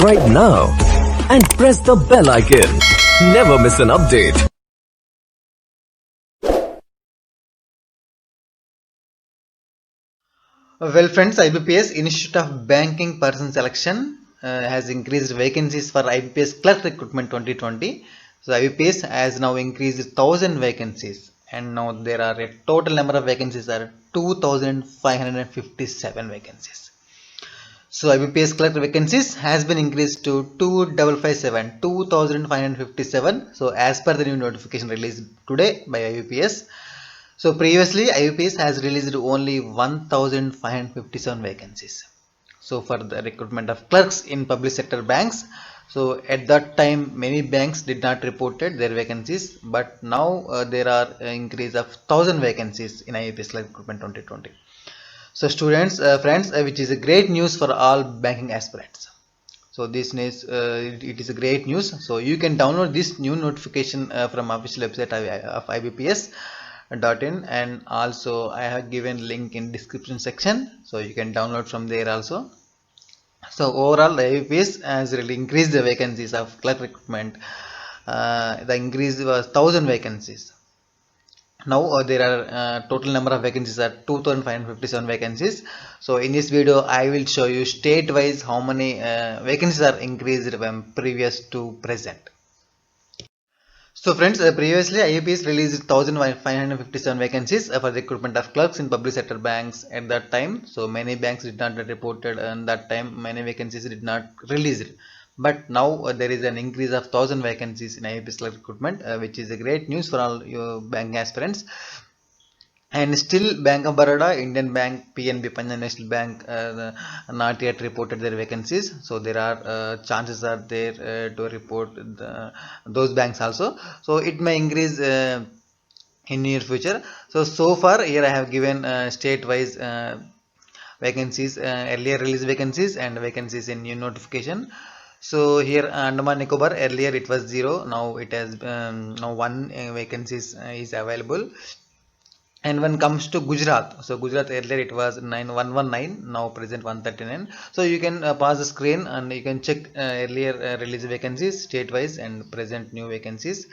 subscribe now and press the bell icon. Never miss an update. Well, friends, IBPS Institute of Banking Person Selection has increased vacancies for IBPS Clerk Recruitment 2020. So IBPS has now increased 1,000 vacancies, and now there are a total number of vacancies are 2,557 vacancies. So IBPS clerk vacancies has been increased to 2,557. So as per the new notification released today by IBPS. So previously IBPS has released only 1,557 vacancies. So for the recruitment of clerks in public sector banks. So at that time many banks did not reported their vacancies, but now there are an increase of 1,000 vacancies in IBPS clerk recruitment 2020. So students, friends, which is a great news for all banking aspirants. So this news, it is a great news. So you can download this new notification from official website of IBPS.in, and also I have given link in description section, so you can download from there also. So overall, the IBPS has really increased the vacancies of clerk recruitment. The increase was 1,000 vacancies. Now there are total number of vacancies are 2,557 vacancies. So in this video I will show you state wise how many vacancies are increased from previous to present. So friends, previously IBPS released 1,557 vacancies for the recruitment of clerks in public sector banks at that time. So many banks did not reported, and that time many vacancies did not released. But now there is an increase of 1,000 vacancies in IBPS clerk recruitment, which is a great news for all your bank aspirants. And still Bank of Baroda, Indian Bank, PNB, Punjab National Bank not yet reported their vacancies. So there are chances are there to report those banks also. So it may increase in near future. So far here I have given state wise vacancies, earlier release vacancies and vacancies in new notification. So here Andaman Nicobar, earlier it was 0, now it has now 1 vacancies is available. And when comes to Gujarat, so Gujarat earlier it was 9119, now present 139. So you can pause the screen and you can check earlier release vacancies state wise and present new vacancies.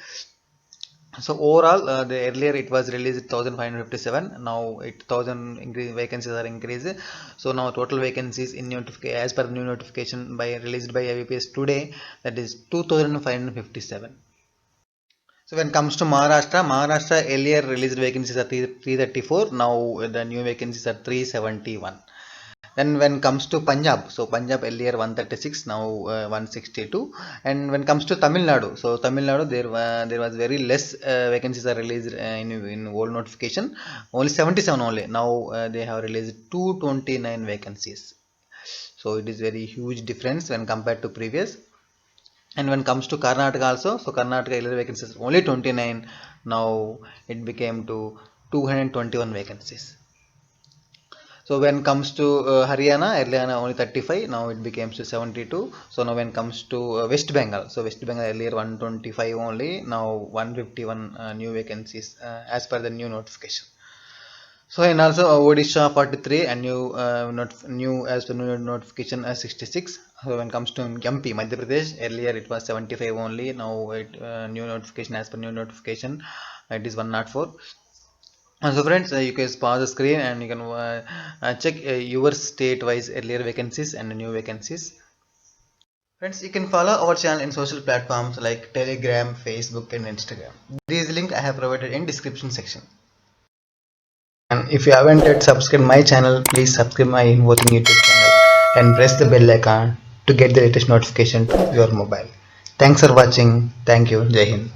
So overall the earlier it was released 1,557, now 1,000 vacancies are increased. So now total vacancies in notification as per new notification by released by IBPS today, that is 2,557. So when it comes to Maharashtra earlier released vacancies are 334, now the new vacancies are 371. Then when it comes to Punjab, so Punjab earlier 136, now 162. And when it comes to Tamil Nadu, so Tamil Nadu there was very less vacancies are released in old notification, only 77 only. Now they have released 229 vacancies. So it is very huge difference when compared to previous. And when it comes to Karnataka also, so Karnataka earlier vacancies only 29, now it became to 221 vacancies. So when it comes to Haryana, earlier only 35, now it became to 72. So now when it comes to West Bengal, so West Bengal earlier 125 only, now 151 new vacancies as per the new notification. So and also Odisha 43 and new as per new notification 66. So when it comes to MP Madhya Pradesh, earlier it was 75 only, now it new notification as per new notification it is 104. So friends, you can pause the screen and you can check your state wise earlier vacancies and new vacancies. Friends, you can follow our channel in social platforms like Telegram, Facebook and Instagram. These links I have provided in description section. And if you haven't yet subscribed my channel, please subscribe my Invoting YouTube channel and press the bell icon to get the latest notification to your mobile. Thanks for watching. Thank you. Jai Hind.